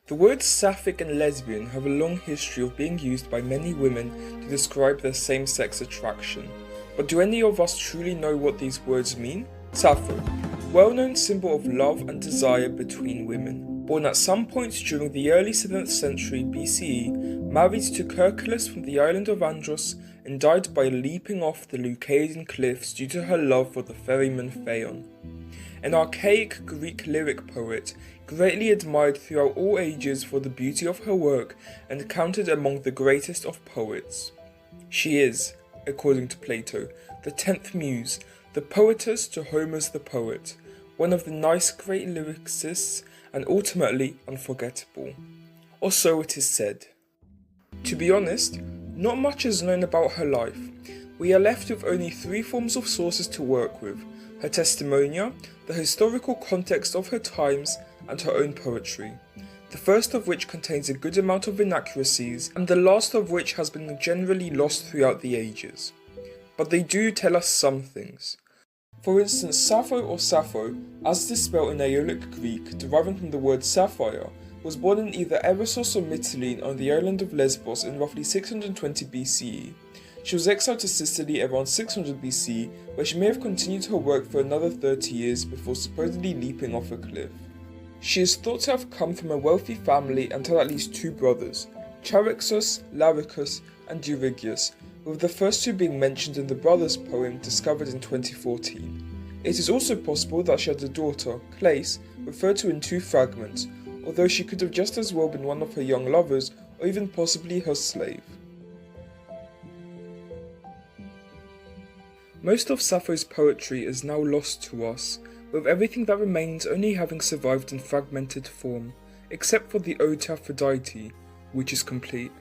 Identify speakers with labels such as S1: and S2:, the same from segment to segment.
S1: The words sapphic and lesbian have a long history of being used by many women to describe their same-sex attraction. But do any of us truly know what these words mean? Sappho, well-known symbol of love and desire between women. Born at some point during the early 7th century BCE, married to Cercolas from the island of Andros, and died by leaping off the Leucadian cliffs due to her love for the ferryman Phaon. An archaic Greek lyric poet, greatly admired throughout all ages for the beauty of her work and counted among the greatest of poets. She is, according to Plato, the 10th muse, the poetess to Homer's the poet, one of the nice great lyricists and ultimately unforgettable. Or so it is said. To be honest, not much is known about her life. We are left with only 3 forms of sources to work with: her testimonia, the historical context of her times, and her own poetry. The first of which contains a good amount of inaccuracies, and the last of which has been generally lost throughout the ages. But they do tell us some things. For instance, Sappho or Sappho, as it is spelled in Aeolic Greek, deriving from the word sapphire, was born in either Erissos or Mytilene on the island of Lesbos in roughly 620 BCE. She was exiled to Sicily around 600 BC, where she may have continued her work for another 30 years before supposedly leaping off a cliff. She is thought to have come from a wealthy family and had at least 2 brothers, Charaxus, Laricus, and Eurygius, with the first 2 being mentioned in the brothers' poem discovered in 2014. It is also possible that she had a daughter, Clace, referred to in 2 fragments, although she could have just as well been one of her young lovers or even possibly her slave. Most of Sappho's poetry is now lost to us, with everything that remains only having survived in fragmented form, except for the Ode to Aphrodite, which is complete.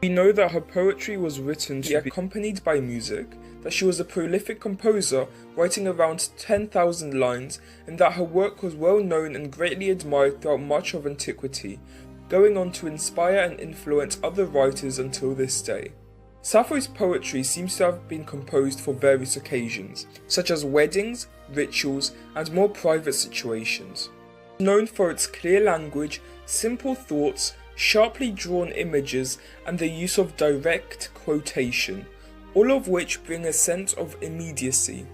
S1: We know that her poetry was written to be accompanied by music, that she was a prolific composer, writing around 10,000 lines, and that her work was well known and greatly admired throughout much of antiquity, going on to inspire and influence other writers until this day. Sappho's poetry seems to have been composed for various occasions, such as weddings, rituals, and more private situations. Known for its clear language, simple thoughts, sharply drawn images, and the use of direct quotation, all of which bring a sense of immediacy.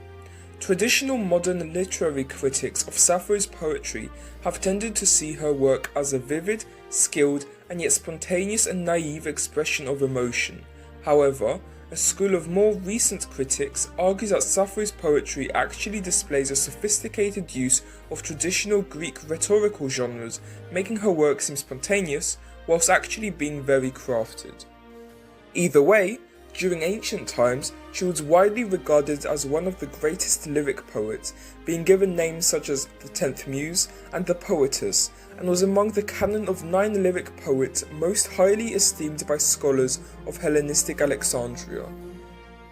S1: Traditional modern literary critics of Sappho's poetry have tended to see her work as a vivid, skilled, and yet spontaneous and naive expression of emotion. However, a school of more recent critics argues that Sappho's poetry actually displays a sophisticated use of traditional Greek rhetorical genres, making her work seem spontaneous, whilst actually being very crafted. Either way, during ancient times, she was widely regarded as one of the greatest lyric poets, being given names such as the 10th Muse and the Poetess, and was among the canon of 9 lyric poets most highly esteemed by scholars of Hellenistic Alexandria.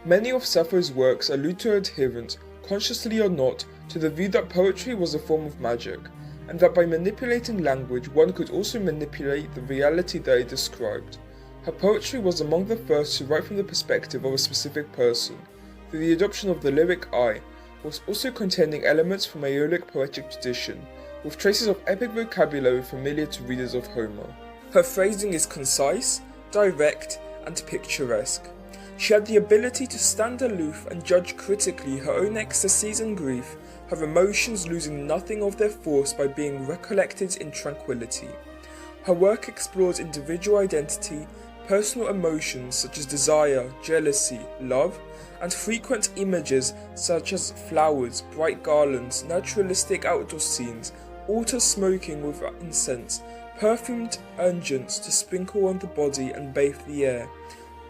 S1: Many of Sappho's works allude to her adherence, consciously or not, to the view that poetry was a form of magic, and that by manipulating language one could also manipulate the reality that it described. Her poetry was among the first to write from the perspective of a specific person, through the adoption of the lyric I, whilst also containing elements from Aeolic poetic tradition, with traces of epic vocabulary familiar to readers of Homer. Her phrasing is concise, direct, and picturesque. She had the ability to stand aloof and judge critically her own ecstasies and grief, her emotions losing nothing of their force by being recollected in tranquility. Her work explores individual identity, personal emotions such as desire, jealousy, love, and frequent images such as flowers, bright garlands, naturalistic outdoor scenes, altar smoking with incense, perfumed unguents to sprinkle on the body and bathe the air,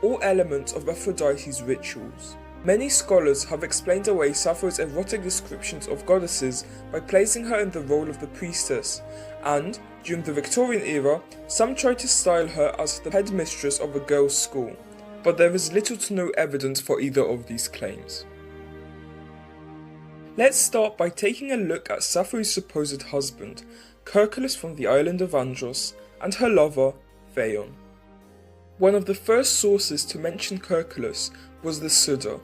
S1: all elements of Aphrodite's rituals. Many scholars have explained away Sappho's erotic descriptions of goddesses by placing her in the role of the priestess, and, during the Victorian era, some try to style her as the headmistress of a girls' school, but there is little to no evidence for either of these claims. Let's start by taking a look at Sappho's supposed husband, Cercolas from the island of Andros, and her lover, Phaon. One of the first sources to mention Cercolas was the Suda,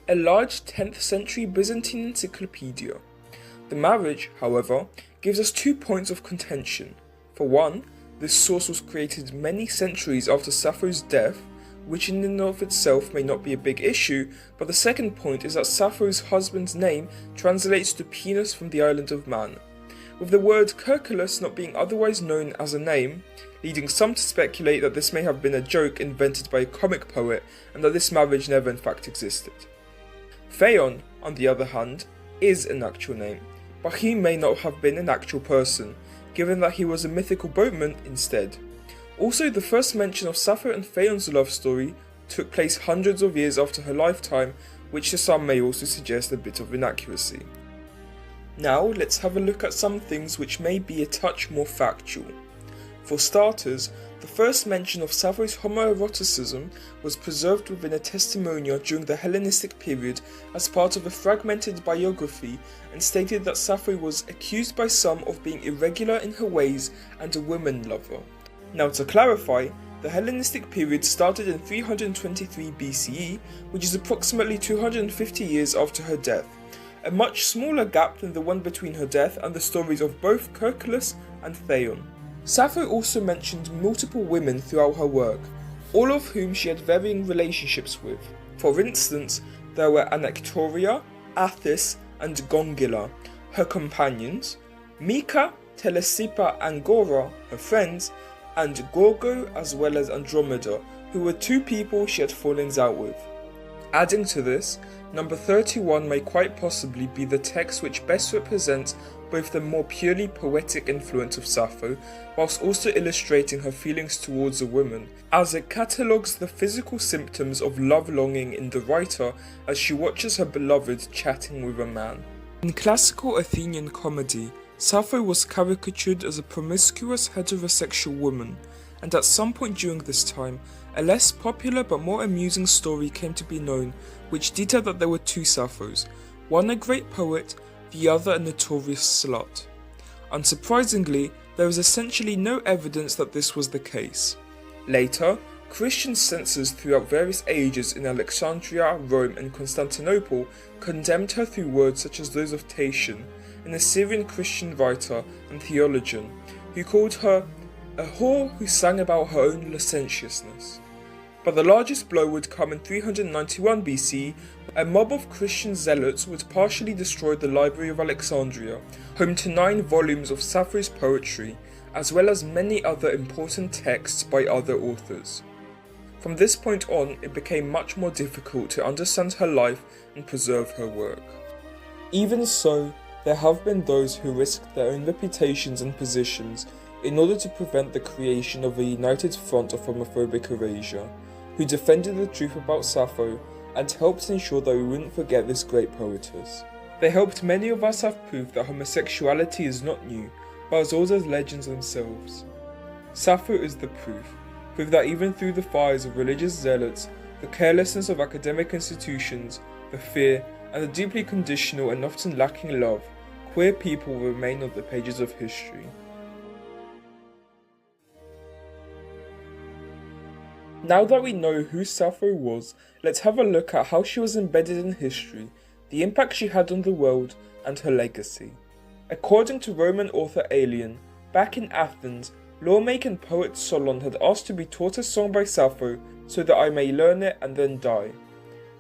S1: a large 10th century Byzantine encyclopedia. The marriage, however, gives us 2 points of contention. For one, This source was created many centuries after Sappho's death, which in and of itself may not be a big issue, but the second point is that Sappho's husband's name translates to penis from the island of Man, with the word Cerculus not being otherwise known as a name, leading some to speculate that this may have been a joke invented by a comic poet and that this marriage never in fact existed. Phaon, on the other hand, is an actual name, but he may not have been an actual person, given that he was a mythical boatman instead. Also, the first mention of Sappho and Phaon's love story took place hundreds of years after her lifetime, which to some may also suggest a bit of inaccuracy. Now, let's have a look at some things which may be a touch more factual. For starters, the first mention of Sappho's homoeroticism was preserved within a testimonia during the Hellenistic period as part of a fragmented biography, and stated that Sappho was accused by some of being irregular in her ways and a woman lover. Now, to clarify, the Hellenistic period started in 323 BCE, which is approximately 250 years after her death, a much smaller gap than the one between her death and the stories of both Cerculus and Phaon. Sappho also mentioned multiple women throughout her work, all of whom she had varying relationships with. For instance, there were Anactoria, Athis, and Gongilla, her companions, Mika, Telesipa, and Gora, her friends, and Gorgo as well as Andromeda, who were two people she had fallings out with. Adding to this, number 31 may quite possibly be the text which best represents both the more purely poetic influence of Sappho, whilst also illustrating her feelings towards a woman, as it catalogues the physical symptoms of love longing in the writer as she watches her beloved chatting with a man. In classical Athenian comedy, Sappho was caricatured as a promiscuous heterosexual woman, and at some point during this time, a less popular but more amusing story came to be known, which detailed that there were two Sapphos, one a great poet, the other a notorious slut. Unsurprisingly, there is essentially no evidence that this was the case. Later, Christian censors throughout various ages in Alexandria, Rome, and Constantinople condemned her through words such as those of Tatian, an Assyrian Christian writer and theologian, who called her a whore who sang about her own licentiousness. But the largest blow would come in 391 BC. A mob of Christian zealots would partially destroy the Library of Alexandria, home to 9 volumes of Sappho's poetry, as well as many other important texts by other authors. From this point on, it became much more difficult to understand her life and preserve her work. Even so, there have been those who risked their own reputations and positions in order to prevent the creation of a united front of homophobic erasure, who defended the truth about Sappho and helped ensure that we wouldn't forget this great poetess. They helped many of us have proof that homosexuality is not new, but as old as legends themselves. Sappho is the proof that even through the fires of religious zealots, the carelessness of academic institutions, the fear, and the deeply conditional and often lacking love, queer people will remain on the pages of history. Now that we know who Sappho was, let's have a look at how she was embedded in history, the impact she had on the world, and her legacy. According to Roman author Aelian, back in Athens, lawmaker and poet Solon had asked to be taught a song by Sappho so that I may learn it and then die.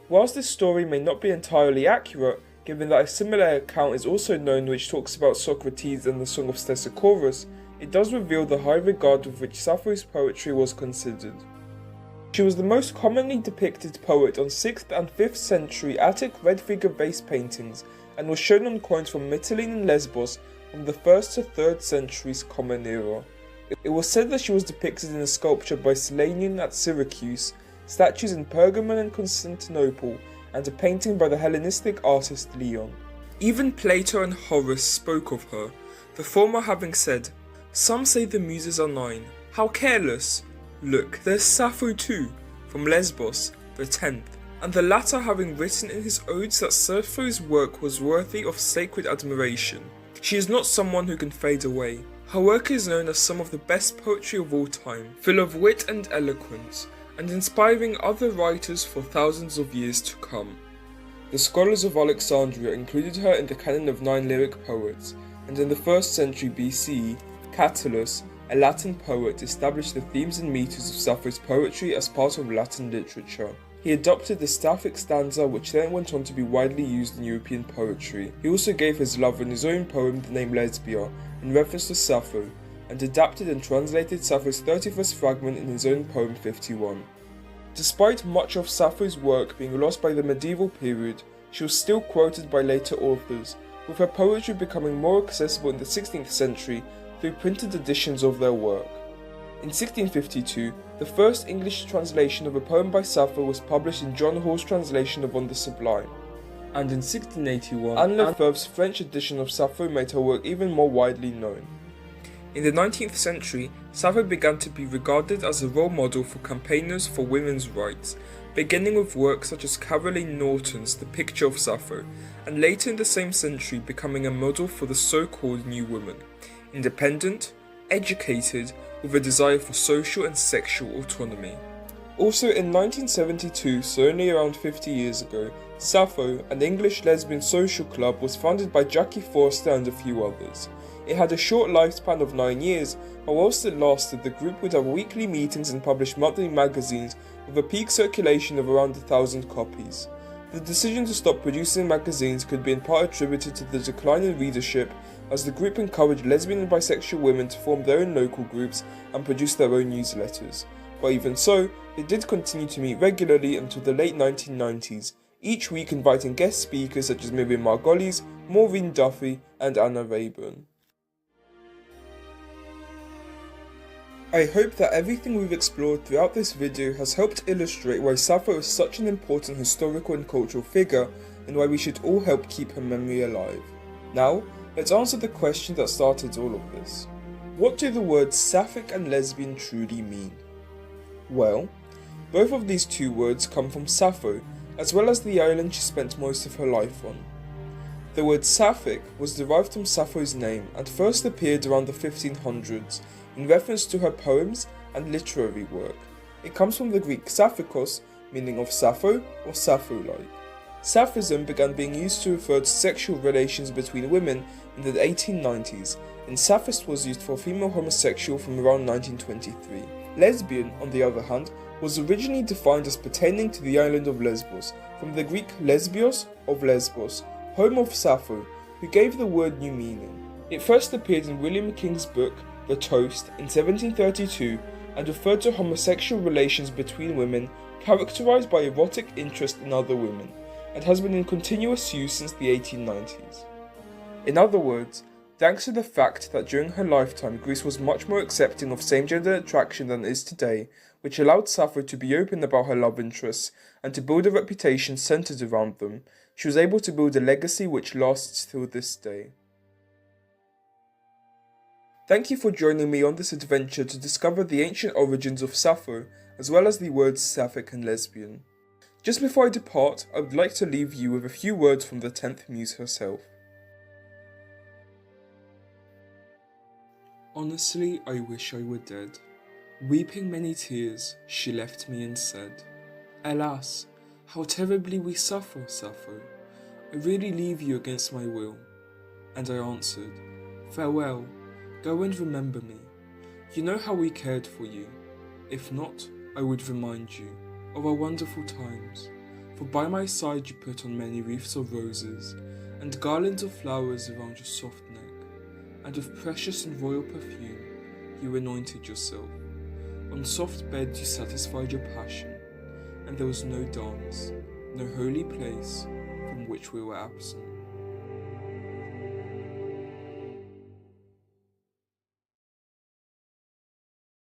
S1: Whilst this story may not be entirely accurate, given that a similar account is also known which talks about Socrates and the Song of Stesichorus, it does reveal the high regard with which Sappho's poetry was considered. She was the most commonly depicted poet on 6th and 5th century Attic red figure vase paintings, and was shown on coins from Mytilene and Lesbos from the 1st to 3rd centuries Common Era. It was said that she was depicted in a sculpture by Silanion at Syracuse, statues in Pergamon and Constantinople, and a painting by the Hellenistic artist Leon. Even Plato and Horace spoke of her, the former having said, "Some say the Muses are 9. How careless! Look, there's Sappho too, from Lesbos, the 10th." And the latter having written in his odes that Sappho's work was worthy of sacred admiration. She is not someone who can fade away. Her work is known as some of the best poetry of all time, full of wit and eloquence, and inspiring other writers for thousands of years to come. The scholars of Alexandria included her in the canon of 9 lyric poets, and in the 1st century BCE, Catullus, a Latin poet, established the themes and meters of Sappho's poetry as part of Latin literature. He adopted the Sapphic stanza, which then went on to be widely used in European poetry. He also gave his lover in his own poem the name Lesbia, in reference to Sappho, and adapted and translated Sappho's 31st fragment in his own poem 51. Despite much of Sappho's work being lost by the medieval period, she was still quoted by later authors, with her poetry becoming more accessible in the 16th century through printed editions of their work. In 1652, the first English translation of a poem by Sappho was published in John Hall's translation of On the Sublime. And in 1681, Anne Lefebvre's French edition of Sappho made her work even more widely known. In the 19th century, Sappho began to be regarded as a role model for campaigners for women's rights, beginning with works such as Caroline Norton's The Picture of Sappho, and later in the same century becoming a model for the so-called New Woman, independent, educated, with a desire for social and sexual autonomy. Also in 1972, so only around 50 years ago, Sappho, an English lesbian social club, was founded by Jackie Forster and a few others. It had a short lifespan of 9 years, but whilst it lasted, the group would have weekly meetings and publish monthly magazines with a peak circulation of around 1,000 copies. The decision to stop producing magazines could be in part attributed to the decline in readership, as the group encouraged lesbian and bisexual women to form their own local groups and produce their own newsletters. But even so, they did continue to meet regularly until the late 1990s, each week inviting guest speakers such as Miriam Margolyes, Maureen Duffy and Anna Rayburn. I hope that everything we've explored throughout this video has helped illustrate why Sappho is such an important historical and cultural figure, and why we should all help keep her memory alive. Now, let's answer the question that started all of this. What do the words Sapphic and lesbian truly mean? Well, both of these two words come from Sappho, as well as the island she spent most of her life on. The word Sapphic was derived from Sappho's name and first appeared around the 1500s in reference to her poems and literary work. It comes from the Greek Sapphikos, meaning of Sappho or Sappho-like. Sapphism began being used to refer to sexual relations between women in the 1890s, and Sapphist was used for female homosexual from around 1923. Lesbian, on the other hand, was originally defined as pertaining to the island of Lesbos, from the Greek Lesbios of Lesbos, home of Sappho, who gave the word new meaning. It first appeared in William King's book, The Toast, in 1732, and referred to homosexual relations between women characterized by erotic interest in other women, and has been in continuous use since the 1890s. In other words, thanks to the fact that during her lifetime Greece was much more accepting of same-gender attraction than it is today, which allowed Sappho to be open about her love interests and to build a reputation centered around them, she was able to build a legacy which lasts till this day. Thank you for joining me on this adventure to discover the ancient origins of Sappho, as well as the words Sapphic and lesbian. Just before I depart, I would like to leave you with a few words from the 10th Muse herself. Honestly, I wish I were dead. Weeping many tears, she left me and said, Alas, how terribly we suffer, Sappho. I really leave you against my will. And I answered, Farewell, go and remember me. You know how we cared for you. If not, I would remind you of our wonderful times, for by my side you put on many wreaths of roses, and garlands of flowers around your soft neck, and with precious and royal perfume you anointed yourself. On soft beds you satisfied your passion, and there was no dance, no holy place from which we were absent.